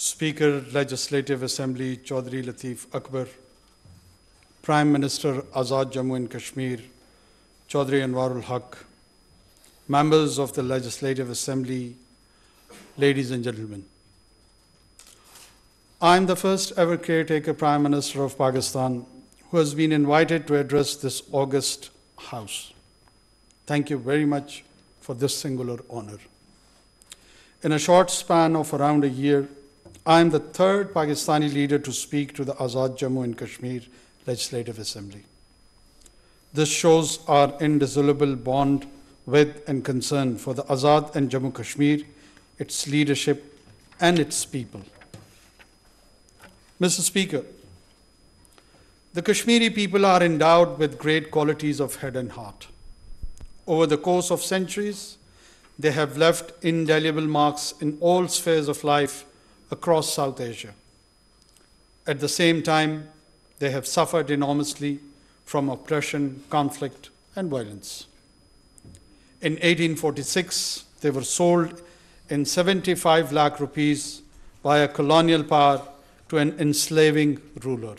Speaker, Legislative Assembly, Chaudhry Lateef Akbar, Prime Minister Azad Jammu and Kashmir, Chaudhry Anwar-ul-Haq, members of the Legislative Assembly, ladies and gentlemen. I am the first ever caretaker Prime Minister of Pakistan who has been invited to address this august House. Thank you very much for this singular honor. In a short span of around a year, I am the third Pakistani leader to speak to the Azad Jammu and Kashmir Legislative Assembly. This shows our indissoluble bond with and concern for the Azad and Jammu Kashmir, its leadership, and its people. Mr. Speaker, the Kashmiri people are endowed with great qualities of head and heart. Over the course of centuries, they have left indelible marks in all spheres of life across South Asia. At the same time, they have suffered enormously from oppression, conflict, and violence. In 1846, they were sold in 75 lakh rupees by a colonial power to an enslaving ruler.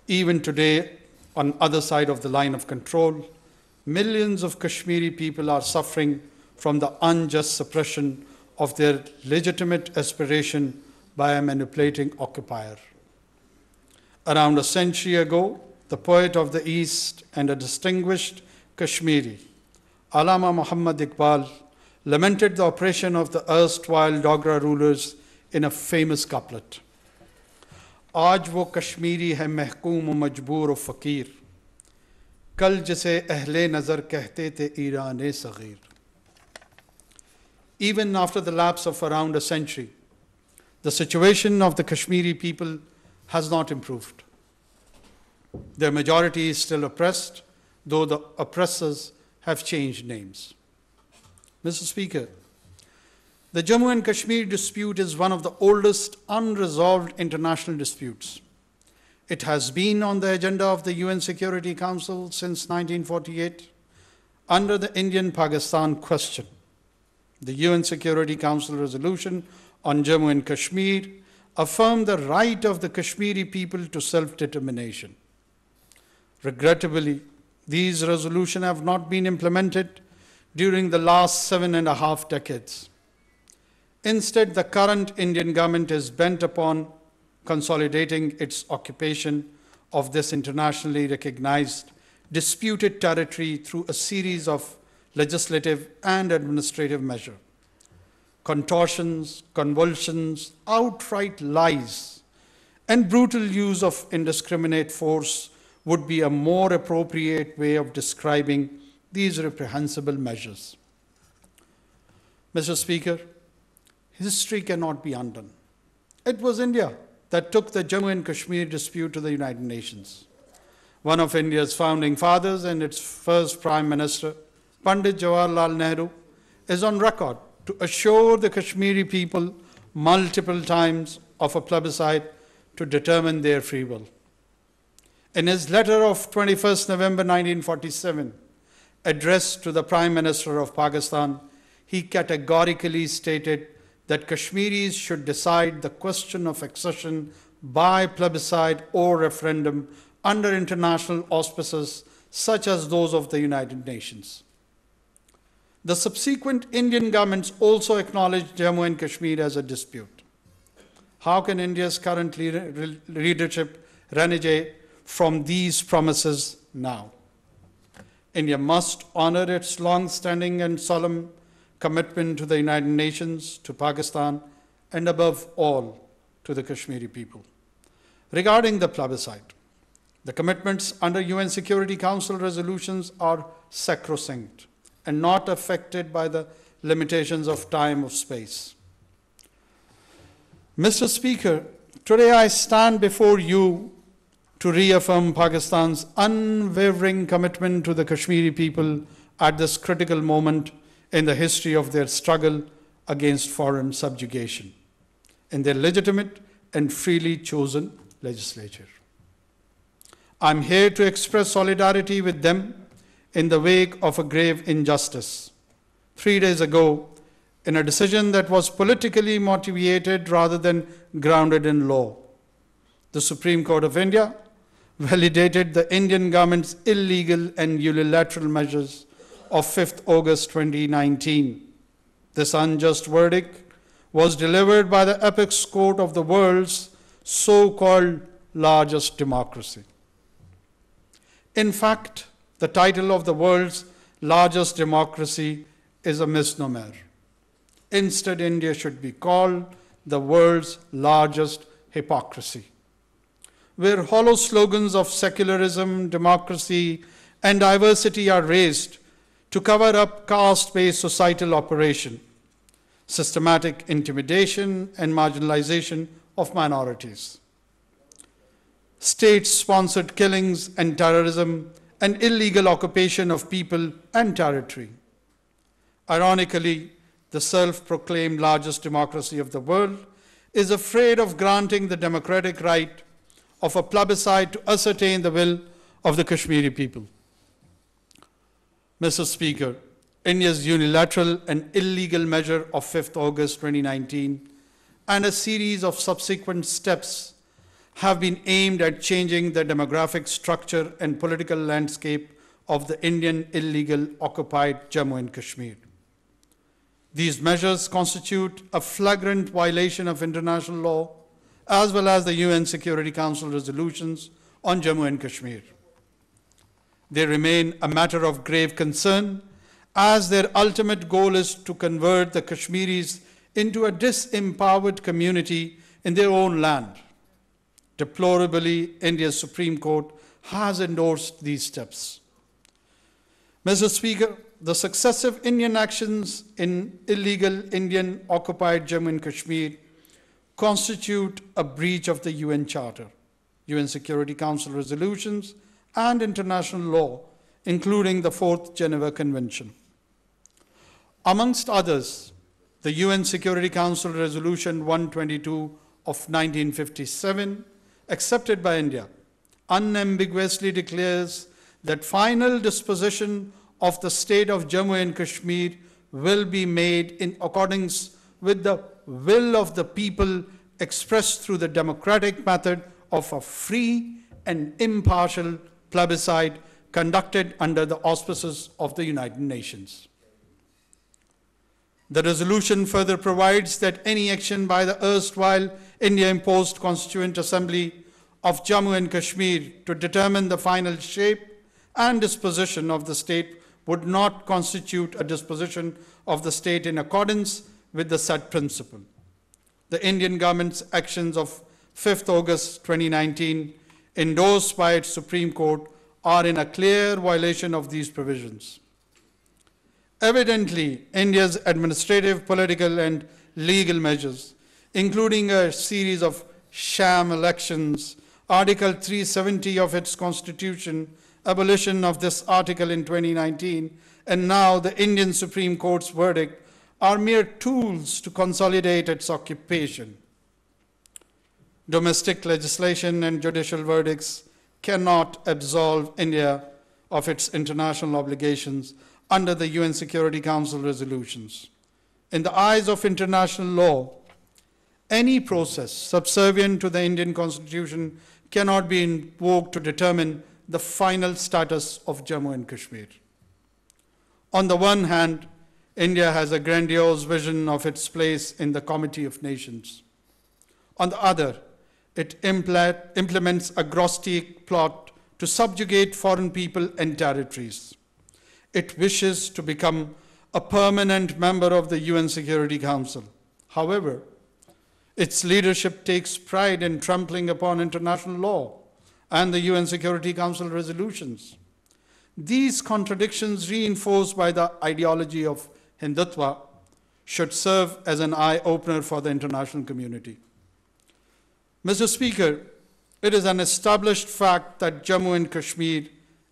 Even today, on the other side of the line of control, millions of Kashmiri people are suffering from the unjust suppression of their legitimate aspiration by a manipulating occupier. Around a century ago, the poet of the East and a distinguished Kashmiri, Allama Muhammad Iqbal, lamented the oppression of the erstwhile Dogra rulers in a famous couplet. आज वो कश्मीरी है महकूम व मजबूर व फ़कीर, कल जिसे अहले नज़र कहते थे Iran Sagheer. Even after the lapse of around a century, the situation of the Kashmiri people has not improved. Their majority is still oppressed, though the oppressors have changed names. Mr. Speaker, the Jammu and Kashmir dispute is one of the oldest unresolved international disputes. It has been on the agenda of the UN Security Council since 1948 under the Indian-Pakistan question. The UN Security Council resolution on Jammu and Kashmir affirmed the right of the Kashmiri people to self-determination. Regrettably, these resolutions have not been implemented during the last 7.5 decades. Instead, the current Indian government is bent upon consolidating its occupation of this internationally recognized disputed territory through a series of legislative and administrative measures. Contortions, convulsions, outright lies, and brutal use of indiscriminate force would be a more appropriate way of describing these reprehensible measures. Mr. Speaker, history cannot be undone. It was India that took the Jammu and Kashmir dispute to the United Nations. One of India's founding fathers and its first Prime Minister, Pandit Jawaharlal Nehru, is on record to assure the Kashmiri people multiple times of a plebiscite to determine their free will. In his letter of 21st November 1947, addressed to the Prime Minister of Pakistan, he categorically stated that Kashmiris should decide the question of accession by plebiscite or referendum under international auspices such as those of the United Nations. The subsequent Indian governments also acknowledged Jammu and Kashmir as a dispute. How can India's current leadership renege from these promises now? India must honor its long-standing and solemn commitment to the United Nations, to Pakistan, and above all, to the Kashmiri people. Regarding the plebiscite, the commitments under UN Security Council resolutions are sacrosanct and not affected by the limitations of time or space. Mr. Speaker, today I stand before you to reaffirm Pakistan's unwavering commitment to the Kashmiri people at this critical moment in the history of their struggle against foreign subjugation in their legitimate and freely chosen legislature. I'm here to express solidarity with them in the wake of a grave injustice. 3 days ago, in a decision that was politically motivated rather than grounded in law. The Supreme Court of India validated the Indian government's illegal and unilateral measures of 5th August 2019. This unjust verdict was delivered by the apex court of the world's so-called largest democracy. In fact, the title of the world's largest democracy is a misnomer. Instead, India should be called the world's largest hypocrisy, where hollow slogans of secularism, democracy, and diversity are raised to cover up caste-based societal operation, systematic intimidation, and marginalization of minorities, state-sponsored killings and terrorism, and illegal occupation of people and territory. Ironically, the self-proclaimed largest democracy of the world is afraid of granting the democratic right of a plebiscite to ascertain the will of the Kashmiri people. Mr. Speaker, India's unilateral and illegal measure of 5th August 2019 and a series of subsequent steps have been aimed at changing the demographic structure and political landscape of the Indian illegal occupied Jammu and Kashmir. These measures constitute a flagrant violation of international law as well as the UN Security Council resolutions on Jammu and Kashmir. They remain a matter of grave concern as their ultimate goal is to convert the Kashmiris into a disempowered community in their own land. Deplorably, India's Supreme Court has endorsed these steps. Mr. Speaker, the successive Indian actions in illegal Indian occupied Jammu and Kashmir constitute a breach of the UN Charter, UN Security Council resolutions, and international law, including the 4th Geneva Convention. Amongst others, the UN Security Council Resolution 122 of 1957, accepted by India, unambiguously declares that final disposition of the state of Jammu and Kashmir will be made in accordance with the will of the people expressed through the democratic method of a free and impartial plebiscite conducted under the auspices of the United Nations. The resolution further provides that any action by the erstwhile India-imposed Constituent Assembly of Jammu and Kashmir to determine the final shape and disposition of the state would not constitute a disposition of the state in accordance with the said principle. The Indian government's actions of 5th August 2019, endorsed by its Supreme Court, are in a clear violation of these provisions. Evidently, India's administrative, political, and legal measures, including a series of sham elections, Article 370 of its constitution, abolition of this article in 2019, and now the Indian Supreme Court's verdict, are mere tools to consolidate its occupation. Domestic legislation and judicial verdicts cannot absolve India of its international obligations under the UN Security Council resolutions. In the eyes of international law, any process subservient to the Indian Constitution cannot be invoked to determine the final status of Jammu and Kashmir. On the one hand, India has a grandiose vision of its place in the Committee of Nations. On the other, it implements a grotesque plot to subjugate foreign people and territories. It wishes to become a permanent member of the UN Security Council. However, its leadership takes pride in trampling upon international law and the UN Security Council resolutions. These contradictions, reinforced by the ideology of Hindutva, should serve as an eye-opener for the international community. Mr. Speaker, it is an established fact that Jammu and Kashmir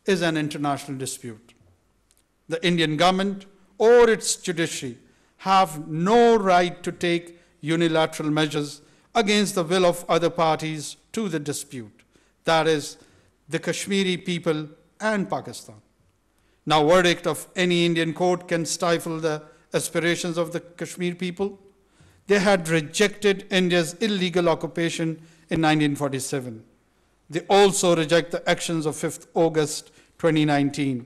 is an international dispute. The Indian government or its judiciary have no right to take unilateral measures against the will of other parties to the dispute, that is, the Kashmiri people and Pakistan. Now, verdict of any Indian court can stifle the aspirations of the Kashmir people. They had rejected India's illegal occupation in 1947. They also reject the actions of 5th August 2019.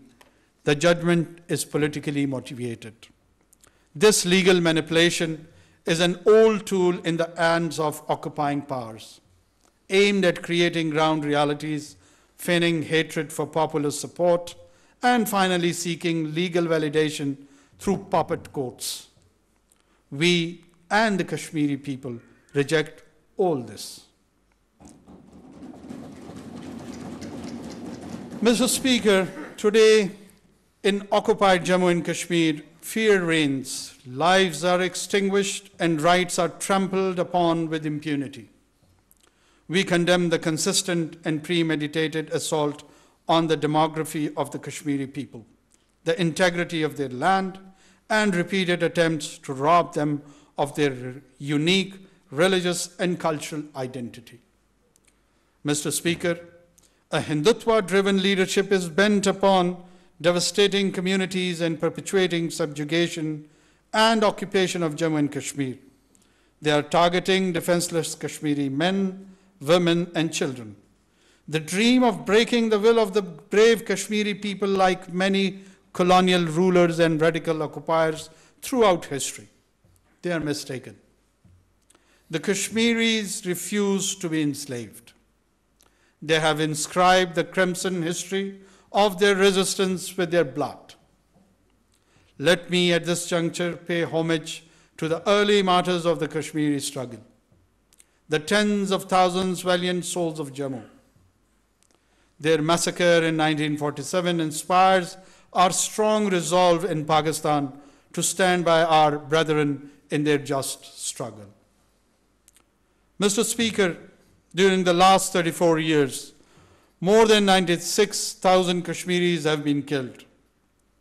The judgment is politically motivated. This legal manipulation is an old tool in the hands of occupying powers, aimed at creating ground realities, feigning hatred for popular support, and finally seeking legal validation through puppet courts. We and the Kashmiri people reject all this. Mr. Speaker, today in occupied Jammu and Kashmir, fear reigns, lives are extinguished, and rights are trampled upon with impunity. We condemn the consistent and premeditated assault on the demography of the Kashmiri people, the integrity of their land, and repeated attempts to rob them of their unique religious and cultural identity. Mr. Speaker, a Hindutva-driven leadership is bent upon devastating communities and perpetuating subjugation and occupation of Jammu and Kashmir. They are targeting defenseless Kashmiri men, women, and children. The dream of breaking the will of the brave Kashmiri people, like many colonial rulers and radical occupiers throughout history. They are mistaken. The Kashmiris refuse to be enslaved. They have inscribed the crimson history of their resistance with their blood. Let me at this juncture pay homage to the early martyrs of the Kashmiri struggle, the tens of thousands valiant souls of Jammu. Their massacre in 1947 inspires our strong resolve in Pakistan to stand by our brethren in their just struggle. Mr. Speaker, during the last 34 years, more than 96,000 Kashmiris have been killed.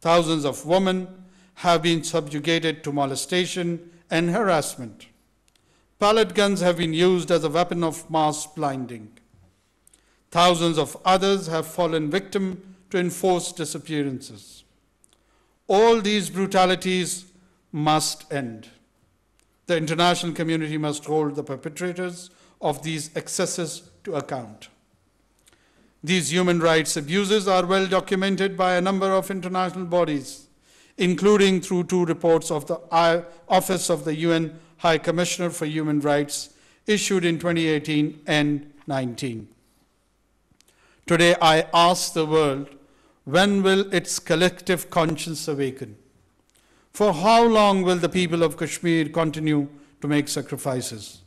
Thousands of women have been subjugated to molestation and harassment. Pellet guns have been used as a weapon of mass blinding. Thousands of others have fallen victim to enforced disappearances. All these brutalities must end. The international community must hold the perpetrators of these excesses to account. These human rights abuses are well documented by a number of international bodies, including through 2 reports of the Office of the UN High Commissioner for Human Rights issued in 2018 and 19. Today I ask the world, when will its collective conscience awaken? For how long will the people of Kashmir continue to make sacrifices?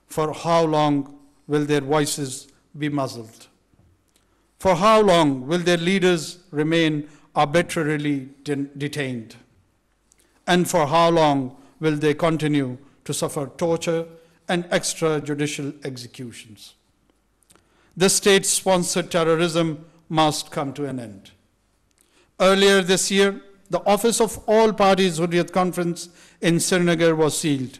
For how long will their voices be muzzled? For how long will their leaders remain arbitrarily detained? And for how long will they continue to suffer torture and extrajudicial executions? The state-sponsored terrorism must come to an end. Earlier this year, the Office of All Parties Hurriyat Conference in Srinagar was sealed.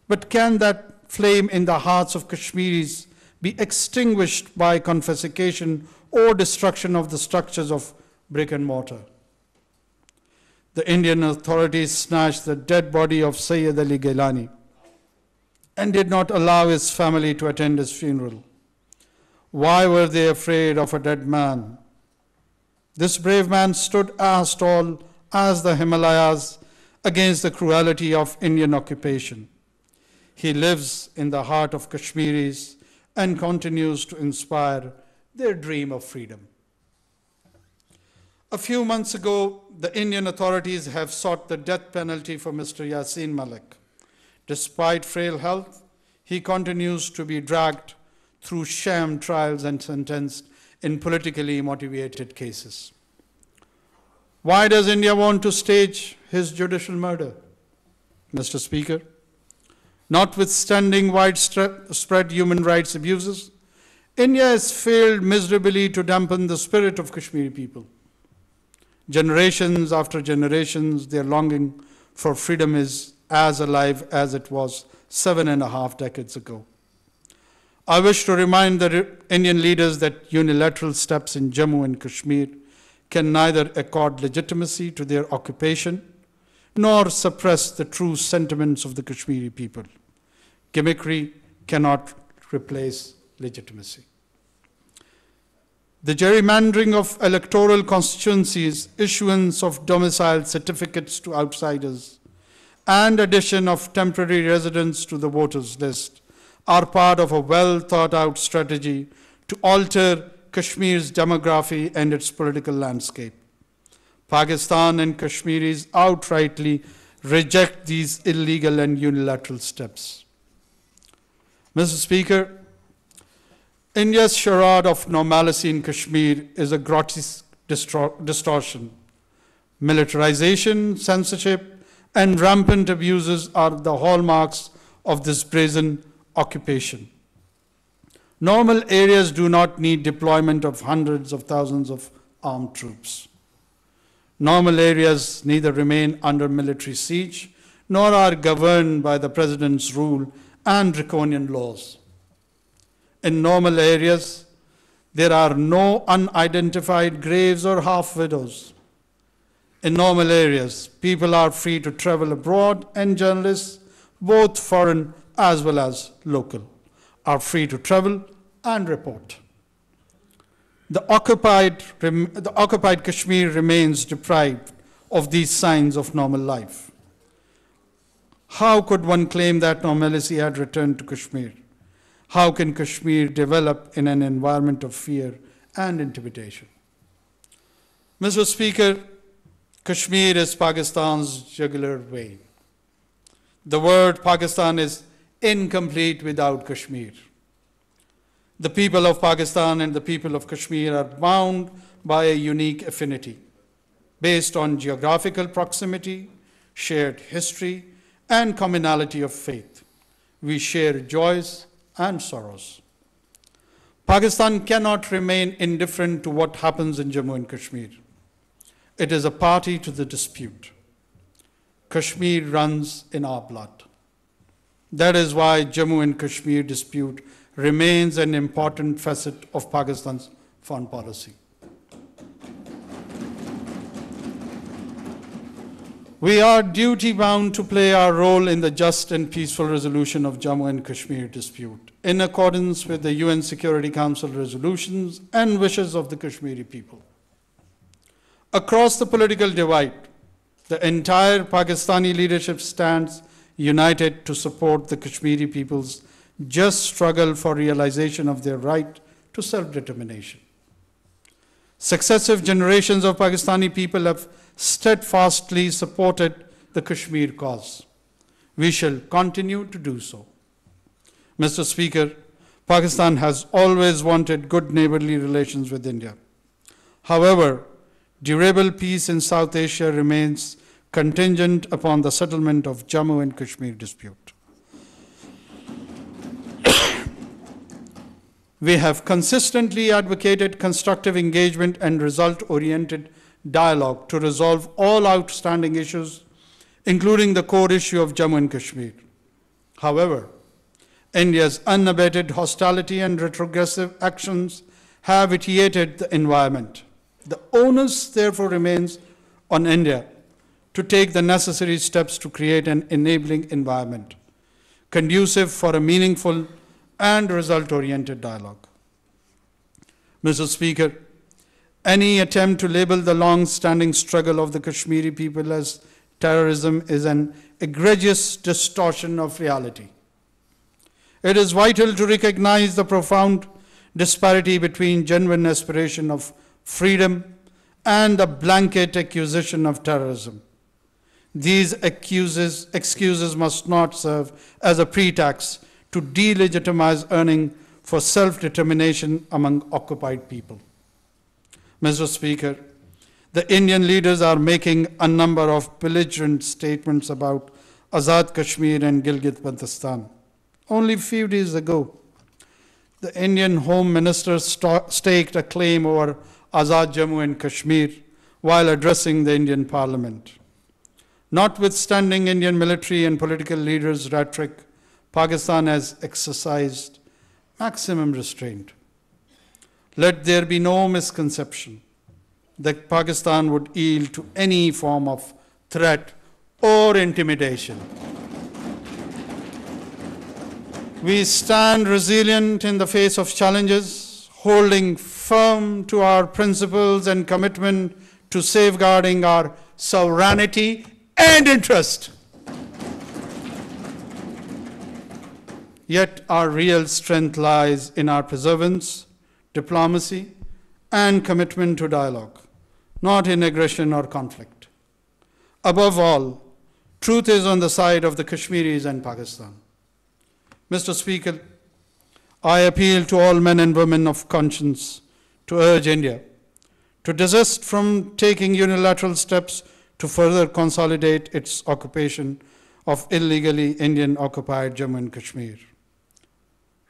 But can that flame in the hearts of Kashmiris be extinguished by confiscation or destruction of the structures of brick and mortar? The Indian authorities snatched the dead body of Sayyid Ali Gailani and did not allow his family to attend his funeral. Why were they afraid of a dead man? This brave man stood as tall as the Himalayas against the cruelty of Indian occupation. He lives in the heart of Kashmiris and continues to inspire their dream of freedom. A few months ago, the Indian authorities have sought the death penalty for Mr. Yasin Malik. Despite frail health, he continues to be dragged through sham trials and sentenced in politically motivated cases. Why does India want to stage his judicial murder? Mr. Speaker, notwithstanding widespread human rights abuses, India has failed miserably to dampen the spirit of Kashmiri people. Generations after generations, their longing for freedom is as alive as it was 7.5 decades ago. I wish to remind the Indian leaders that unilateral steps in Jammu and Kashmir can neither accord legitimacy to their occupation nor suppress the true sentiments of the Kashmiri people. Gimmickry cannot replace legitimacy. The gerrymandering of electoral constituencies, issuance of domicile certificates to outsiders, and addition of temporary residents to the voters list are part of a well-thought-out strategy to alter Kashmir's demography and its political landscape. Pakistan and Kashmiris outrightly reject these illegal and unilateral steps. Mr. Speaker, India's charade of normalcy in Kashmir is a grotesque distortion. Militarization, censorship, and rampant abuses are the hallmarks of this brazen occupation. Normal areas do not need deployment of hundreds of thousands of armed troops. Normal areas neither remain under military siege nor are governed by the president's rule and draconian laws. In normal areas, there are no unidentified graves or half-widows. In normal areas, people are free to travel abroad, and journalists, both foreign as well as local, are free to travel and report. The occupied Kashmir remains deprived of these signs of normal life. How could one claim that normalcy had returned to Kashmir? How can Kashmir develop in an environment of fear and intimidation? Mr. Speaker, Kashmir is Pakistan's jugular vein. The word Pakistan is incomplete without Kashmir. The people of Pakistan and the people of Kashmir are bound by a unique affinity based on geographical proximity, shared history, and commonality of faith. We share joys and sorrows. Pakistan cannot remain indifferent to what happens in Jammu and Kashmir. It is a party to the dispute. Kashmir runs in our blood. That is why Jammu and Kashmir dispute remains an important facet of Pakistan's foreign policy. We are duty-bound to play our role in the just and peaceful resolution of Jammu and Kashmir dispute, in accordance with the UN Security Council resolutions and wishes of the Kashmiri people. Across the political divide, the entire Pakistani leadership stands united to support the Kashmiri people's just struggle for realization of their right to self-determination. Successive generations of Pakistani people have steadfastly supported the Kashmir cause. We shall continue to do so. Mr. Speaker, Pakistan has always wanted good neighborly relations with India. However, durable peace in South Asia remains contingent upon the settlement of Jammu and Kashmir dispute. We have consistently advocated constructive engagement and result-oriented dialogue to resolve all outstanding issues, including the core issue of Jammu and Kashmir. However, India's unabated hostility and retrogressive actions have vitiated the environment. The onus, therefore, remains on India to take the necessary steps to create an enabling environment conducive for a meaningful and result-oriented dialogue. Mr. Speaker, any attempt to label the long-standing struggle of the Kashmiri people as terrorism is an egregious distortion of reality. It is vital to recognize the profound disparity between genuine aspiration of freedom and the blanket accusation of terrorism. These excuses must not serve as a pretext to delegitimize earning for self-determination among occupied people. Mr. Speaker, the Indian leaders are making a number of belligerent statements about Azad Kashmir and Gilgit-Baltistan. Only a few days ago, the Indian Home Minister staked a claim over Azad Jammu and Kashmir while addressing the Indian Parliament. Notwithstanding Indian military and political leaders' rhetoric, Pakistan has exercised maximum restraint. Let there be no misconception that Pakistan would yield to any form of threat or intimidation. We stand resilient in the face of challenges, holding firm to our principles and commitment to safeguarding our sovereignty and interest. Yet our real strength lies in our perseverance, diplomacy, and commitment to dialogue, not in aggression or conflict. Above all, truth is on the side of the Kashmiris and Pakistan. Mr. Speaker, I appeal to all men and women of conscience to urge India to desist from taking unilateral steps to further consolidate its occupation of illegally Indian-occupied Jammu and Kashmir,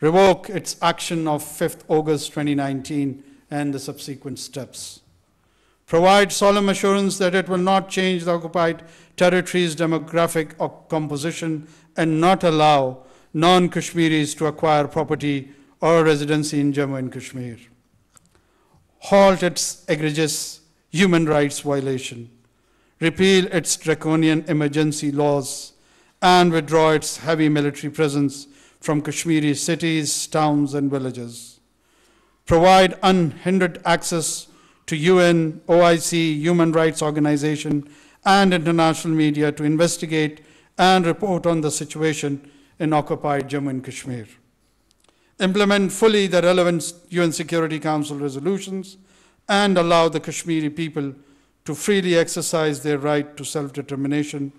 revoke its action of 5th August 2019 and the subsequent steps, provide solemn assurance that it will not change the occupied territory's demographic composition and not allow non-Kashmiris to acquire property or residency in Jammu and Kashmir, halt its egregious human rights violation, repeal its draconian emergency laws, and withdraw its heavy military presence from Kashmiri cities, towns, and villages, provide unhindered access to UN, OIC, human rights organization, and international media to investigate and report on the situation in occupied Jammu and Kashmir, implement fully the relevant UN Security Council resolutions, and allow the Kashmiri people to freely exercise their right to self-determination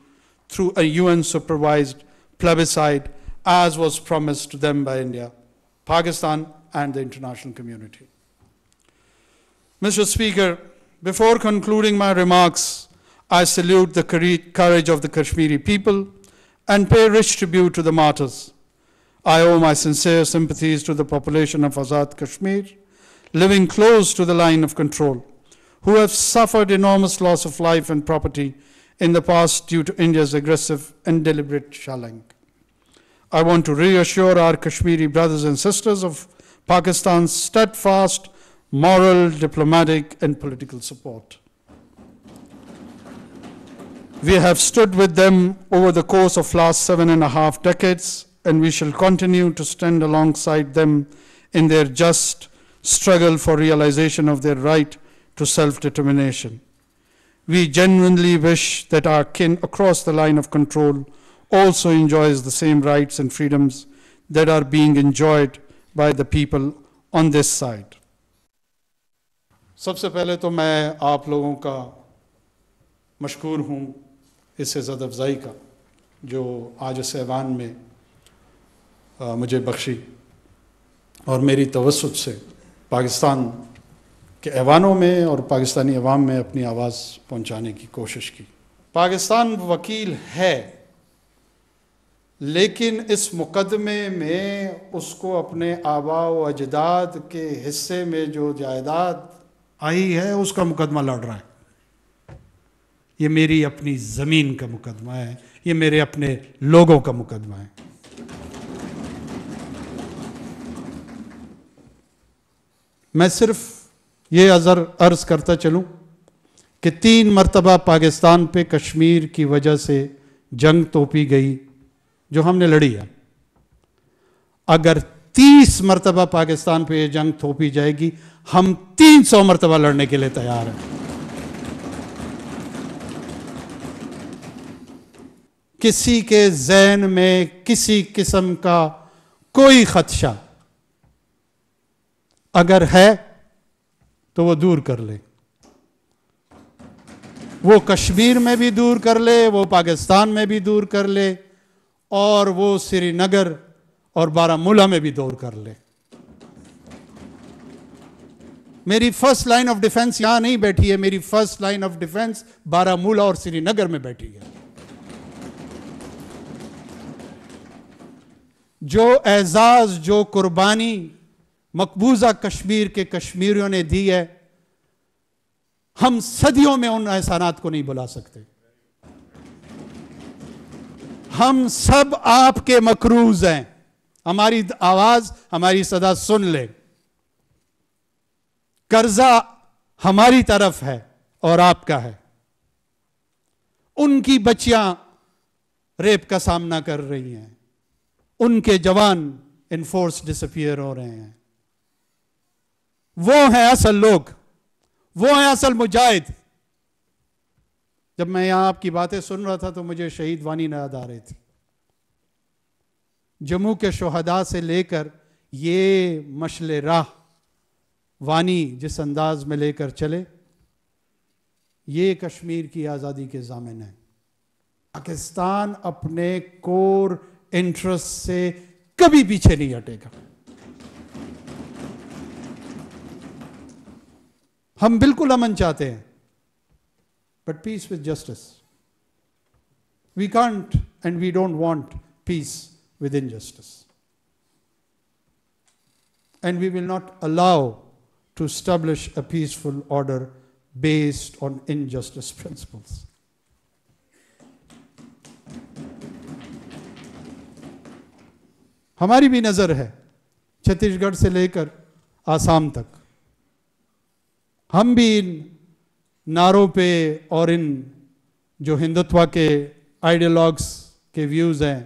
through a UN-supervised plebiscite, as was promised to them by India, Pakistan, and the international community. Mr. Speaker, before concluding my remarks, I salute the courage of the Kashmiri people and pay rich tribute to the martyrs. I owe my sincere sympathies to the population of Azad Kashmir, living close to the line of control, who have suffered enormous loss of life and property in the past due to India's aggressive and deliberate shelling. I want to reassure our Kashmiri brothers and sisters of Pakistan's steadfast moral, diplomatic, and political support. We have stood with them over the course of last 7.5 decades, and we shall continue to stand alongside them in their just struggle for realization of their right to self-determination. We genuinely wish that our kin across the line of control also enjoys the same rights and freedoms that are being enjoyed by the people on this side. सबसे पहले तो मैं आप लोगों का मशकूर हूँ इस इज़्ज़त अफ़ज़ाई का जो आज इस ऐवान में मुझे बख्शी और मेरी तवस्सुत से पाकिस्तान के ऐवानों में और पाकिस्तानी अवाम में अपनी आवाज़ पहुँचाने की कोशिश की। पाकिस्तान वकील है, लेकिन इस मुकदमे में उसको अपने आबा व अजदाद के हिस्से में जो जायदाद आई है उसका मुकदमा लड़ रहा है। ये मेरी अपनी ज़मीन का मुकदमा है, ये मेरे अपने लोगों का मुकदमा है। मैं सिर्फ ये अर्ज़ करता चलूँ कि 3 मरतबा पाकिस्तान पे कश्मीर की वजह से जंग तोपी गई जो हमने लड़ी है। अगर 30 मरतबा पाकिस्तान पे ये जंग थोपी जाएगी, हम 300 मरतबा लड़ने के लिए तैयार हैं। किसी के ज़हन में किसी किस्म का कोई खदशा अगर है तो वो दूर कर ले, वो कश्मीर में भी दूर कर ले, वो पाकिस्तान में भी दूर कर ले, और वो श्रीनगर और बारामूला में भी दूर कर ले। मेरी फर्स्ट लाइन ऑफ डिफेंस यहां नहीं बैठी है, मेरी first line of defence Baramulla और श्रीनगर में बैठी है। जो एजाज, जो कुर्बानी मकबूजा कश्मीर के कश्मीरियों ने दी है, हम सदियों में उन एहसानात को नहीं भुला सकते। हम सब आपके मकरूज हैं, हमारी आवाज, हमारी सदा सुन ले। कर्जा हमारी तरफ है और आपका है। उनकी बच्चियां ریپ کا سامنا کر رہی ہیں، ان کے جوان انفورس ڈسپیئر ہو رہے ہیں. وہ ہیں اصل لوگ، وہ ہیں اصل مجاہد. جب میں یہاں آپ کی باتیں سن رہا تھا تو مجھے شہید وانی یاد آ رہے تھے. جموں کے شہداء سے لے کر یہ مشل راہ وانی جس انداز میں لے کر چلے، یہ کشمیر کی آزادی کے ضامن ہیں. پاکستان اپنے کور انٹرسٹ سے کبھی پیچھے نہیں ہٹے گا. ہم بالکل امن چاہتے ہیں، but peace with justice. We can't and we don't want peace with injustice. And we will not allow to establish a peaceful order based on injustice principles. ہماری بھی نظر ہے چھتیس گڑھ سے لے کر آسام تک. ہم بھی ان نعروں پہ اور ان جو ہندوتوا کے آئیڈیالوگس کے ویوز ہیں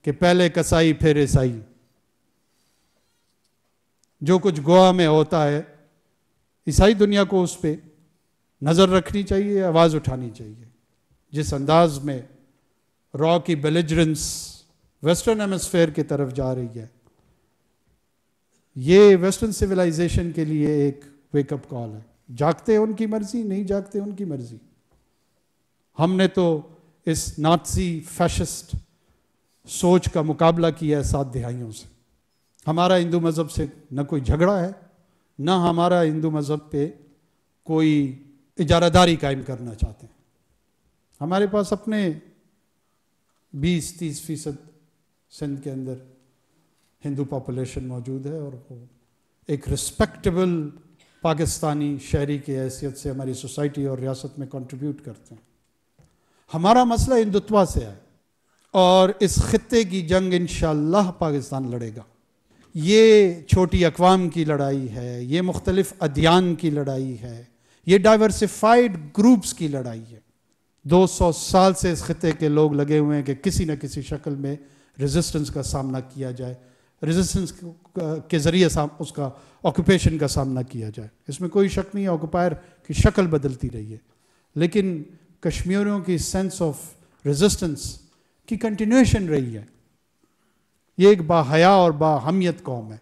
کہ پہلے کسائی پھر عیسائی، جو کچھ گوا میں ہوتا ہے عیسائی دنیا کو اس پہ نظر رکھنی چاہیے، آواز اٹھانی چاہیے. جس انداز میں را کی بیلیجرنس ویسٹرن ایمسفیئر کی طرف جا رہی ہے، یہ ویسٹرن سویلائزیشن کے لیے ایک ویک اپ کال ہے. جاگتے ان کی مرضی، نہیں جاگتے ان کی مرضی. ہم نے تو اس نازی فیشسٹ سوچ کا مقابلہ کیا ہے 7 دہائیوں سے. ہمارا ہندو مذہب سے نہ کوئی جھگڑا ہے، نہ ہمارا ہندو مذہب پہ کوئی اجارہ داری قائم کرنا چاہتے ہیں. ہمارے پاس اپنے 20-30% سندھ کے اندر ہندو پاپولیشن موجود ہے، اور وہ ایک رسپیکٹیبل پاکستانی شہری کی حیثیت سے ہماری سوسائٹی اور ریاست میں کنٹریبیوٹ کرتے ہیں. ہمارا مسئلہ ہندوتوا سے ہے، اور اس خطے کی جنگ انشاءاللہ پاکستان لڑے گا. یہ چھوٹی اقوام کی لڑائی ہے، یہ مختلف ادیان کی لڑائی ہے، یہ ڈائیورسفائیڈ گروپس کی لڑائی ہے. 200 سال سے اس خطے کے لوگ لگے ہوئے ہیں کہ کسی نہ کسی شکل میں ریزسٹنس کا سامنا کیا جائے، ریزسٹنس کے ذریعے اس کا آکوپیشن کا سامنا کیا جائے. اس میں کوئی شک نہیں ہے، آکوپائر کی شکل بدلتی رہی ہے، لیکن کشمیریوں کی سینس آف ریزسٹنس کی کنٹینیوشن رہی ہے. یہ ایک باحیا اور باہمیت قوم ہے.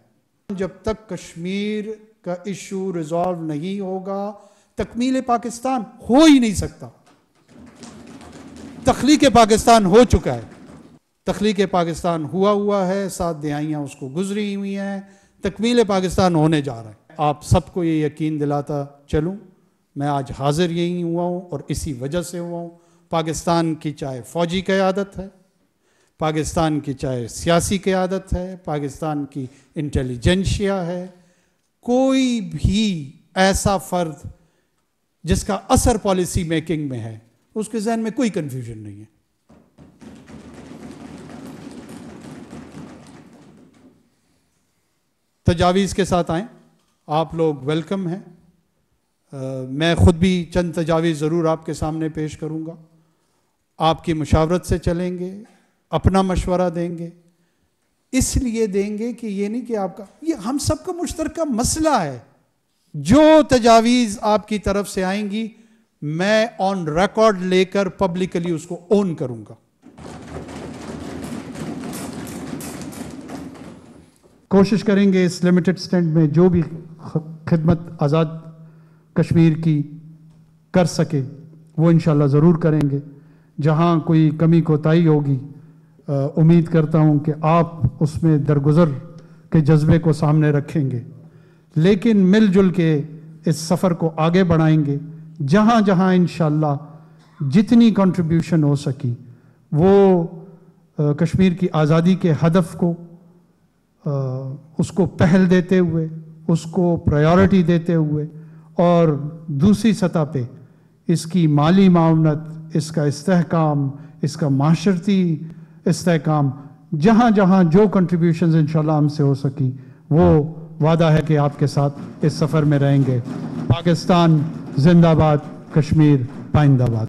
جب تک کشمیر کا ایشو ریزالو نہیں ہوگا، تکمیل پاکستان ہو ہی نہیں سکتا. تخلیق پاکستان ہو چکا ہے، تخلیق پاکستان ہوا ہے، 7 دہائیاں اس کو گزری ہوئی ہیں، تکمیل پاکستان ہونے جا رہا ہے. آپ سب کو یہ یقین دلاتا چلوں، میں آج حاضر یہی ہوا ہوں اور اسی وجہ سے ہوا ہوں. پاکستان کی چاہے فوجی قیادت ہے، پاکستان کی چاہے سیاسی قیادت ہے، پاکستان کی انٹیلیجنشیا ہے، کوئی بھی ایسا فرد جس کا اثر پالیسی میکنگ میں ہے، اس کے ذہن میں کوئی کنفیوژن نہیں ہے. تجاویز کے ساتھ آئیں، آپ لوگ ویلکم ہیں. میں خود بھی چند تجاویز ضرور آپ کے سامنے پیش کروں گا. آپ کی مشاورت سے چلیں گے، اپنا مشورہ دیں گے. اس لیے دیں گے کہ یہ نہیں کہ آپ کا، یہ ہم سب کا مشترکہ مسئلہ ہے. جو تجاویز آپ کی طرف سے آئیں گی میں آن ریکارڈ لے کر پبلکلی اس کو اون کروں گا. کوشش کریں گے اس لمیٹڈ سٹینڈ میں جو بھی خدمت آزاد کشمیر کی کر سکے وہ انشاءاللہ ضرور کریں گے. جہاں کوئی کمی کوتاہی ہوگی امید کرتا ہوں کہ آپ اس میں درگزر کے جذبے کو سامنے رکھیں گے، لیکن مل جل کے اس سفر کو آگے بڑھائیں گے. جہاں جہاں انشاءاللہ جتنی کنٹریبیوشن ہو سکی وہ کشمیر کی آزادی کے ہدف کو اس کو پہل دیتے ہوئے، اس کو پرائیورٹی دیتے ہوئے، اور دوسری سطح پہ اس کی مالی معاونت، اس کا استحکام، اس کا معاشرتی استحکام، جہاں جہاں جو کنٹریبیوشنز انشاءاللہ ہم سے ہو سکی وہ وعدہ ہے کہ آپ کے ساتھ اس سفر میں رہیں گے. پاکستان زندہ باد، کشمیر پائندہ باد.